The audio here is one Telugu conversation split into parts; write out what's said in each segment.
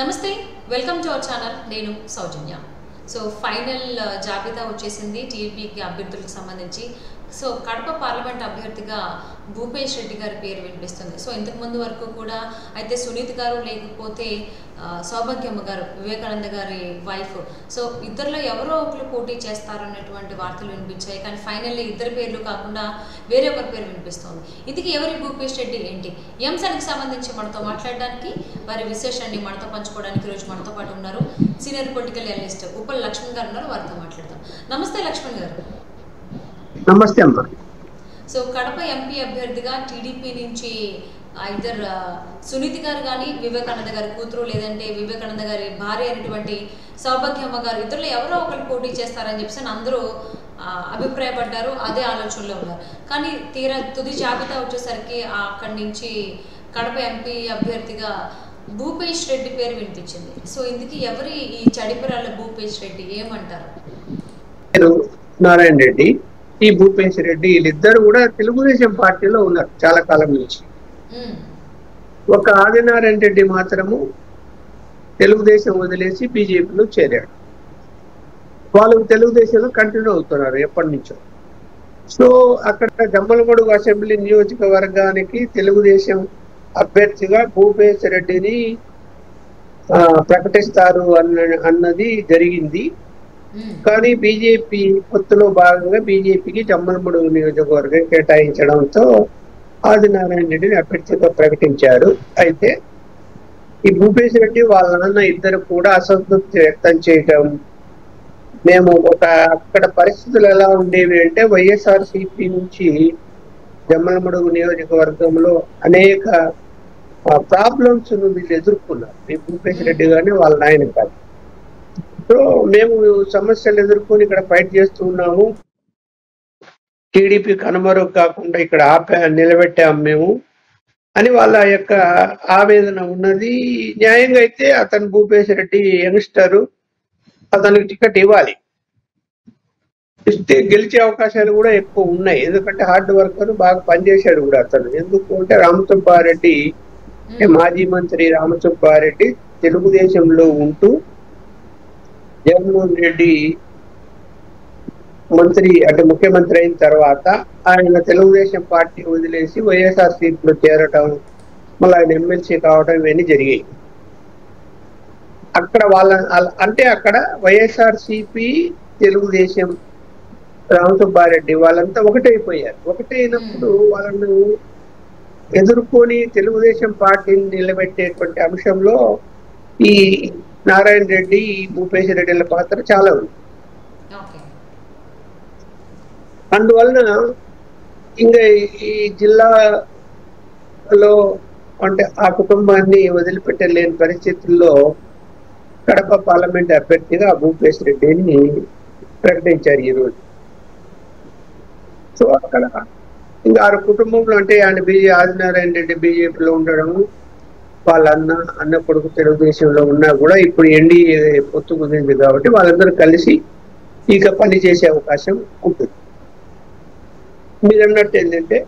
నమస్తే, వెల్కమ్ టు అవర్ ఛానల్. నేను సౌజన్య. సో ఫైనల్ జాబితా వచ్చేసింది టీడీపీకి అభ్యర్థులకు సంబంధించి. సో కడప పార్లమెంట్ అభ్యర్థిగా భూపేష్ రెడ్డి గారి పేరు వినిపిస్తుంది. సో ఇంతకు ముందు వరకు కూడా అయితే సునీత్ గారు లేకపోతే సౌభాగ్యమ్మ గారు, వివేకానంద గారి వైఫ్, సో ఇద్దరిలో ఎవరో ఒకరు పోటీ చేస్తారన్నటువంటి వార్తలు వినిపించాయి. కానీ ఫైనల్లీ ఇద్దరి పేర్లు కాకుండా వేరే ఒకరి పేరు వినిపిస్తోంది. ఇందుకు ఎవరి భూపేష్ రెడ్డి ఏంటి, ఈ అంశానికి సంబంధించి మనతో మాట్లాడడానికి, వారి విశేషాన్ని మనతో పంచుకోవడానికి ఈరోజు మనతో పాటు ఉన్నారు senior political analyst Uppal Lakshman గారు ఉన్నారు. వారితో మాట్లాడతాం. నమస్తే లక్ష్మణ్ గారు. నమస్తే అమ్మా. సో కడప ఎంపీ అభ్యర్థిగా టీడీపీ నుంచి ఇద్దరు సునీతి గారు కానీ వివేకానంద గారి కూతురు లేదంటే వివేకానంద గారి భార్య అయినటువంటి సౌభాగ్యమ్మ గారు, ఇద్దరులో ఎవరో ఒకరు పోటీ చేస్తారని చెప్పేసి అందరూ అభిప్రాయపడ్డారు. అదే ఆలోచనలో ఉన్నారు. కానీ తీరా తుది జాబితా వచ్చేసరికి అక్కడి నుంచి కడప ఎంపీ అభ్యర్థిగా భూపేష్ రెడ్డి పేరు వినిపించింది. సో ఇందుకు ఎవరి ఈ చడిపురాల భూపేష్ రెడ్డి ఏమంటారు? నారాయణ రెడ్డి, ఈ భూపేష్ రెడ్డి వీళ్ళిద్దరు కూడా తెలుగుదేశం పార్టీలో ఉన్నారు చాలా కాలం నుంచి. ఒక ఆదినారాయణ రెడ్డి మాత్రము తెలుగుదేశం వదిలేసి బీజేపీలో చేరాడు. వాళ్ళు తెలుగుదేశంలో కంటిన్యూ అవుతున్నారు ఎప్పటి నుంచో. సో అక్కడ జమ్మలమడుగు అసెంబ్లీ నియోజకవర్గానికి తెలుగుదేశం అభ్యర్థిగా భూపేష్ రెడ్డిని ప్రకటిస్తారు అన్నది జరిగింది. కానీ బీజేపీ పొత్తులో భాగంగా బీజేపీకి జమ్మలమడుగు నియోజకవర్గం కేటాయించడంతో ఆదినారాయణ రెడ్డిని అభ్యర్థిగా ప్రకటించారు. అయితే ఈ భూపేష్ రెడ్డి వాళ్ళ నాన్న ఇద్దరు కూడా అసంతృప్తి వ్యక్తం చేయటం, మేము అక్కడ పరిస్థితులు ఎలా ఉండేవి అంటే వైఎస్ఆర్సీపీ నుంచి జమ్మలమడుగు నియోజకవర్గంలో అనేక ప్రాబ్లమ్స్ వీళ్ళు ఎదుర్కొన్నారు. ఈ భూపేష్ రెడ్డి కానీ వాళ్ళ నాయన కాదు. సో మేము సమస్యలు ఎదుర్కొని ఇక్కడ ఫైట్ చేస్తూ ఉన్నాము, టీడీపీ కనుమరుగు కాకుండా ఇక్కడ నిలబెట్టాము మేము అని వాళ్ళ యొక్క ఆవేదన ఉన్నది. న్యాయంగా అయితే అతను భూపేష్ రెడ్డి యంగ్స్టరు, అతనికి టికెట్ ఇవ్వాలి, ఇస్తే గెలిచే అవకాశాలు కూడా ఎక్కువ ఉన్నాయి. ఎందుకంటే హార్డ్ వర్కర్, బాగా పనిచేశాడు కూడా అతను. ఎందుకు అంటే రామసుబ్బారెడ్డి, మాజీ మంత్రి రామసుబ్బారెడ్డి తెలుగుదేశంలో ఉంటూ జగన్మోహన్ రెడ్డి మంత్రి అంటే ముఖ్యమంత్రి అయిన తర్వాత ఆయన తెలుగుదేశం పార్టీ వదిలేసి వైఎస్ఆర్సీపీలో చేరటం, మళ్ళీ ఆయన ఎమ్మెల్సీ కావడం ఇవన్నీ జరిగాయి. అక్కడ అక్కడ వైఎస్ఆర్సీపీ తెలుగుదేశం రామసుబ్బారెడ్డి వాళ్ళంతా ఒకటైపోయారు. ఒకటైనప్పుడు వాళ్ళను ఎదుర్కొని తెలుగుదేశం పార్టీని నిలబెట్టేటువంటి అంశంలో ఈ నారాయణ రెడ్డి, భూపేష్ రెడ్డిల పాత్ర చాలా ఉంది. అందువలన ఇంకా ఈ జిల్లాలో అంటే ఆ కుటుంబాన్ని వదిలిపెట్టలేని పరిస్థితుల్లో కడప పార్లమెంట్ అభ్యర్థిగా భూపేష్ రెడ్డిని ప్రకటించారు ఈరోజు. సో అక్కడ ఇంకా ఆ కుటుంబంలో అంటే ఆయన ఆదినారాయణ రెడ్డి బీజేపీలో ఉండడం, వాళ్ళ అన్న కొడుకు తెలుగుదేశంలో ఉన్నా కూడా ఇప్పుడు ఎన్డీఏ పొత్తు కుదిరింది కాబట్టి వాళ్ళందరూ కలిసి ఇక పని చేసే అవకాశం ఉంటుంది. మీరు అన్నట్టు ఏంటంటే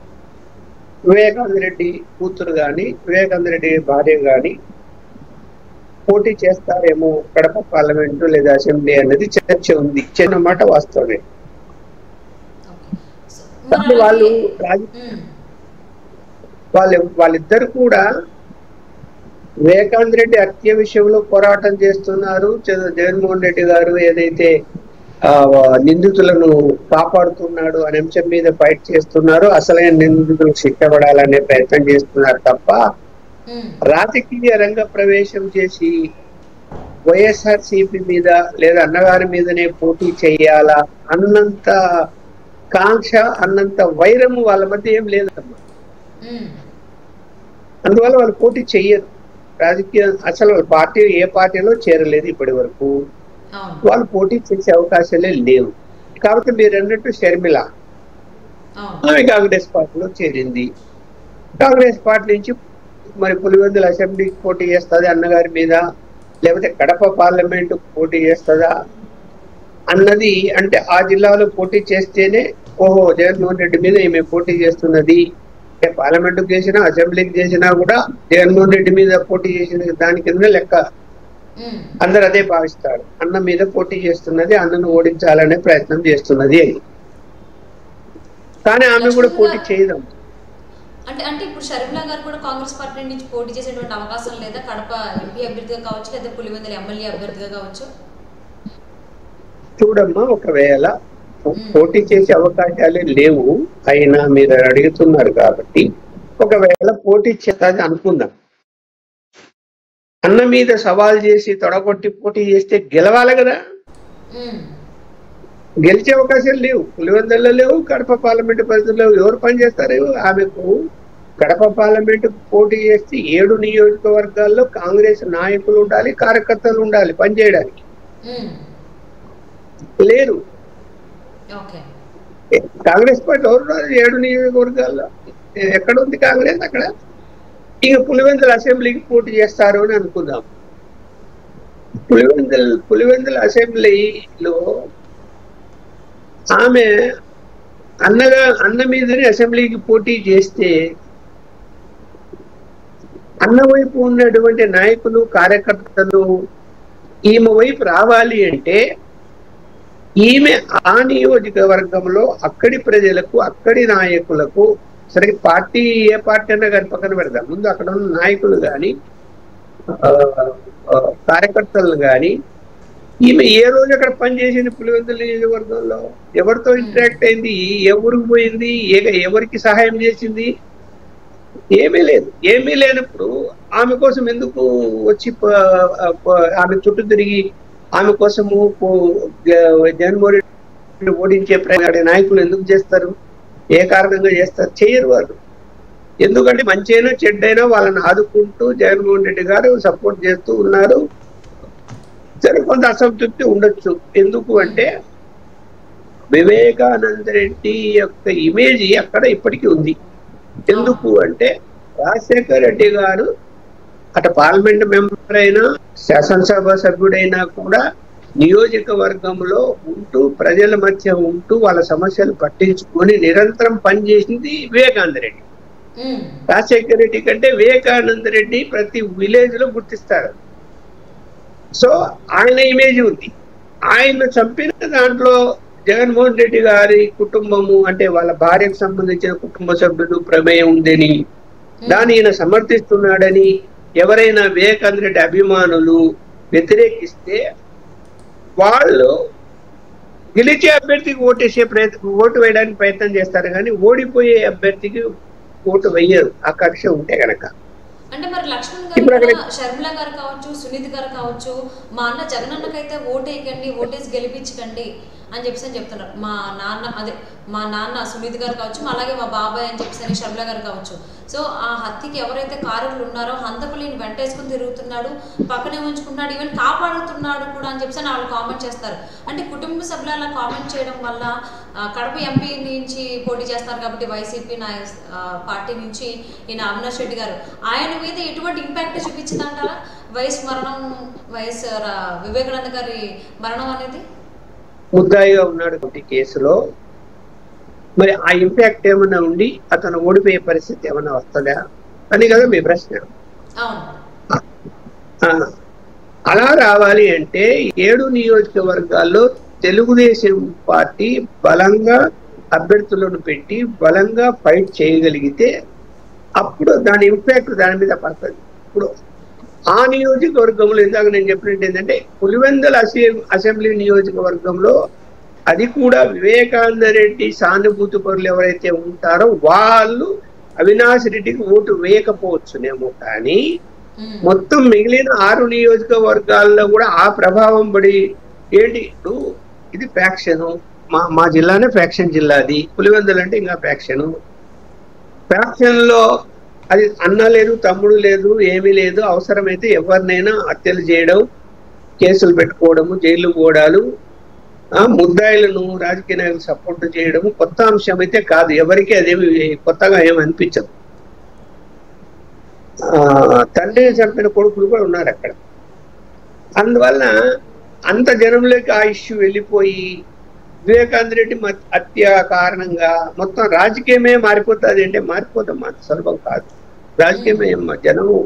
వివేకానంద రెడ్డి కూతురు కానీ వివేకానంద రెడ్డి భార్య కానీ పోటీ చేస్తారేమో కడప పార్లమెంటు లేదా అసెంబ్లీ అనేది చర్చ ఉంది. చిన్న మాట వాస్తవమే. వాళ్ళిద్దరు కూడా వివేకానంద రెడ్డి హత్య విషయంలో పోరాటం చేస్తున్నారు. జగన్మోహన్ రెడ్డి గారు ఏదైతే నిందితులను కాపాడుతున్నాడు అనే అంశం మీద ఫైట్ చేస్తున్నారు, అసలైన నిందితులకు శిక్ష పడాలనే ప్రయత్నం చేస్తున్నారు తప్ప రాజకీయ రంగ ప్రవేశం చేసి వైఎస్ఆర్సీపీ మీద లేదా అన్నగారి మీదనే పోటీ చేయాలా అన్నంత కాంక్ష, అన్నంత వైరము వాళ్ళ మధ్య ఏం లేదమ్మా. అందువల్ల వాళ్ళు పోటీ చెయ్యరు. రాజకీయ అసలు పార్టీ ఏ పార్టీలో చేరలేదు ఇప్పటి వరకు. వాళ్ళు పోటీ చేసే అవకాశాలే లేవు. కాబట్టి మీరు అన్నట్టు షర్మిల ఆమె కాంగ్రెస్ పార్టీలో చేరింది. కాంగ్రెస్ పార్టీ నుంచి మరి పులివెందుల అసెంబ్లీకి పోటీ చేస్తుంది అన్నగారి మీద, లేకపోతే కడప పార్లమెంటు పోటీ చేస్తుందా అన్నది అంటే ఆ జిల్లాలో పోటీ చేస్తేనే ఓహో జగన్మోహన్ రెడ్డి మీద ఈమె పోటీ చేస్తున్నది, పార్లమెంటుకు చేసినా అసెంబ్లీకి చేసినా కూడా జగన్మోహన్ రెడ్డి మీద పోటీ చేసిన దాని కింద లెక్క అందరు అదే భావిస్తారు, అన్న మీద పోటీ చేస్తున్నది, అన్నను ఓడించాలనే ప్రయత్నం చేస్తున్నది అని. కానీ ఆమె కూడా పోటీ చేయదాం. అంటే అంటే ఇప్పుడు షర్మిలా గారు కూడా కాంగ్రెస్ పార్టీ నుంచి పోటీ చేసేటువంటి అవకాశం లేదా? కడప ఎంపీ అభ్యర్థిగా కావచ్చు, లేదా పులివెందుల ఎమ్మెల్యే అభ్యర్థిగా కావచ్చు. చూడమ్మా, ఒకవేళ పోటీ చేసే అవకాశాలే లేవు అయినా మీరు అడుగుతున్నారు కాబట్టి, ఒకవేళ పోటీ చేయాలని అనుకుందాం. అన్న మీద సవాల్ చేసి తొడగొట్టి పోటీ చేస్తే గెలవాలి కదా. గెలిచే అవకాశాలు లేవు, పులివెందుల్లో లేవు, కడప పార్లమెంటు పరిధిలో ఎవరు పనిచేస్తారు? ఆమెకు కడప పార్లమెంటు పోటీ చేస్తే 7 నియోజకవర్గాల్లో కాంగ్రెస్ నాయకులు ఉండాలి, కార్యకర్తలు ఉండాలి పనిచేయడానికి. లేరు. కాంగ్రెస్ పార్టీ ఎవరు 7 నియోజకవర్గాల్లో? ఎక్కడ ఉంది కాంగ్రెస్? అక్కడ ఇక పులివెందుల అసెంబ్లీకి పోటీ చేస్తారు అని అనుకుందాం. పులివెందుల అసెంబ్లీలో ఆమె అన్న మీదనే అసెంబ్లీకి పోటీ చేస్తే అన్న వైపు ఉన్నటువంటి నాయకులు కార్యకర్తలు ఈమె వైపు రావాలి అంటే ఈమె ఆ నియోజకవర్గంలో అక్కడి ప్రజలకు, అక్కడి నాయకులకు, సరే పార్టీ ఏ పార్టీ అన్నా కానీ పక్కన పెడదాం, ముందు అక్కడ ఉన్న నాయకులు కానీ కార్యకర్తలు కానీ, ఈమె ఏ రోజు అక్కడ పనిచేసింది పులివెందుల నియోజకవర్గంలో, ఎవరితో ఇంటరాక్ట్ అయింది, ఎవరికి పోయింది, ఎవరికి సహాయం చేసింది, ఏమీ లేదు. ఏమీ లేనప్పుడు ఆమె కోసం ఎందుకు వచ్చి ఆమె చుట్టూ తిరిగి ఆమె కోసము జగన్మోహన్ రెడ్డి ఓడించే ప్రయత్నం నాయకులు ఎందుకు చేస్తారు? ఏ కారణంగా చేస్తారు? చేయరు వాళ్ళు. ఎందుకంటే మంచైనా చెడ్డైనా వాళ్ళని ఆదుకుంటూ జగన్మోహన్ రెడ్డి గారు సపోర్ట్ చేస్తూ ఉన్నారు. సరే, కొంత అసంతృప్తి ఉండొచ్చు. ఎందుకు అంటే వివేకానంద రెడ్డి యొక్క ఇమేజ్ అక్కడ ఇప్పటికీ ఉంది. ఎందుకు అంటే రాజశేఖర్ రెడ్డి గారు అటు పార్లమెంట్ మెంబర్ అయినా, శాసనసభ సభ్యుడైనా కూడా నియోజకవర్గంలో ఉంటూ, ప్రజల మధ్య ఉంటూ, వాళ్ళ సమస్యలు పట్టించుకొని నిరంతరం పనిచేసింది వివేకానంద రెడ్డి. రాజశేఖర్ రెడ్డి కంటే వివేకానంద రెడ్డి ప్రతి విలేజ్ లో గుర్తిస్తారు. సో ఆయన ఇమేజ్ ఉంది. ఆయన చంపిన దాంట్లో జగన్మోహన్ రెడ్డి గారి కుటుంబము, అంటే వాళ్ళ భార్యకు సంబంధించిన కుటుంబ సభ్యులు ప్రమేయం ఉందని, దాన్ని ఈయన సమర్థిస్తున్నాడని ఎవరైనా వివేకానంద రెడ్డి అభిమానులు వ్యతిరేకిస్తే వాళ్ళు గెలిచే అభ్యర్థికి ఓటు వేయడానికి ప్రయత్నం చేస్తారు, కానీ ఓడిపోయే అభ్యర్థికి ఓటు వేయరు ఆ కక్ష ఉంటే కనుక. అంటే మరి లక్ష్మణ్ గారు, షర్మిల గారు కావచ్చు, సునీత్ గారు కావచ్చు, మా అన్న జగనన్నకైతే ఓటేయకండి, ఓటేసి గెలిపించకండి అని చెప్పేసి చెప్తున్నారు. మా నాన్న సునీత్ గారు కావచ్చు, అలాగే మా బాబాయ్ అని చెప్పేసి షర్మిల గారు కావచ్చు. సో ఆ హత్యకి ఎవరైతే కారకులు ఉన్నారో హంతకులని వెంటేసుకుని తిరుగుతున్నాడు, పక్కనే ఉంచుకుంటున్నాడు, ఈవెన్ కాపాడుతున్నాడు కూడా అని చెప్పేసి వాళ్ళు కామెంట్ చేస్తారు. అంటే కుటుంబ సభ్యులు అలా కామెంట్ చేయడం వల్ల కడప ఎంపీ నుంచి పోటీ చేస్తారు కాబట్టి వైసీపీ పార్టీ నుంచి ఈయన అవినాష్ రెడ్డి గారు, ఆయన మీద ఎటువంటి ఇంపాక్ట్ చూపించిందంటారా వైఎస్ వివేకానంద గారి మరణం అనేది? ముద్దాయిగా ఉన్నాడు కేసులో, మరి ఆ ఇంపాక్ట్ ఏమన్నా ఉండి అతను ఓడిపోయే పరిస్థితి ఏమన్నా వస్తుందా అని కదా మీ ప్రశ్న. అలా రావాలి అంటే 7 నియోజకవర్గాల్లో తెలుగుదేశం పార్టీ బలంగా అభ్యర్థులను పెట్టి బలంగా ఫైట్ చేయగలిగితే అప్పుడు దాని ఇంపాక్ట్ దాని మీద పడుతుంది. ఇప్పుడు ఆ నియోజకవర్గంలో ఇందాక నేను చెప్పినట్టు ఏంటంటే పులివెందుల అసెంబ్లీ నియోజకవర్గంలో అది కూడా వివేకానంద రెడ్డి సానుభూతి పరులు ఎవరైతే ఉంటారో వాళ్ళు అవినాష్ రెడ్డికి ఓటు వేయకపోవచ్చునేమో, కానీ మొత్తం మిగిలిన 6 నియోజకవర్గాల్లో కూడా ఆ ప్రభావం పడి ఏంటి, ఇప్పుడు ఇది ఫ్యాక్షన్, మా జిల్లానే ఫ్యాక్షన్ జిల్లా, అది పులివెందులు అంటే ఇంకా ఫ్యాక్షన్ లో అది అన్న లేదు, తమ్ముడు లేదు, ఏమీ లేదు. అవసరమైతే ఎవరినైనా హత్యలు చేయడం, కేసులు పెట్టుకోవడము, జైలు పోవడాలు, ముద్దాయిలను రాజకీయ నాయకులు సపోర్ట్ చేయడము కొత్త అంశం అయితే కాదు. ఎవరికి అదేమి కొత్తగా ఏమి అనిపించదు. తండ్రిని చంపిన కొడుకులు కూడా ఉన్నారు అక్కడ. అందువల్ల అంత జనంలోకి ఆ ఇష్యూ వెళ్ళిపోయి వివేకానంద రెడ్డి హత్య కారణంగా మొత్తం రాజకీయమే మారిపోతుంది అంటే మారిపోతాం, అంత సులభం కాదు. రాజకీయమే జనము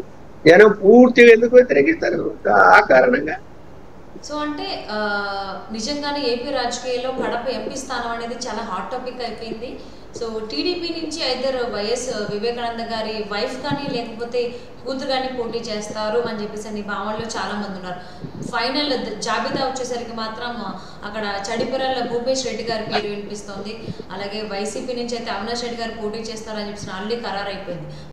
జనం పూర్తిగా ఎందుకు వ్యతిరేకిస్తారు ఆ కారణంగా. సో అంటే నిజంగానే ఏపీ రాజకీయాల్లో కడప ఎంపీ స్థానం అనేది చాలా హాట్ టాపిక్ అయిపోయింది. సో టీడీపీ నుంచి ఐదర్ వైఎస్ వివేకానంద గారి వైఫ్ కానీ లేకపోతే కూతురు కానీ పోటీ చేస్తారు అని చెప్పేసి అని భావనలో చాలా మంది ఉన్నారు. ఫైనల్ జాబితా వచ్చేసరికి మాత్రం అక్కడ చడిపురాల భూపేష్ రెడ్డి గారి పేరు వినిపిస్తోంది. అలాగే వైసీపీ నుంచి అయితే అవినాష్ రెడ్డి గారు పోటీ చేస్తారని చెప్పేసి ఆల్రెడీ ఖరారు అయిపోయింది.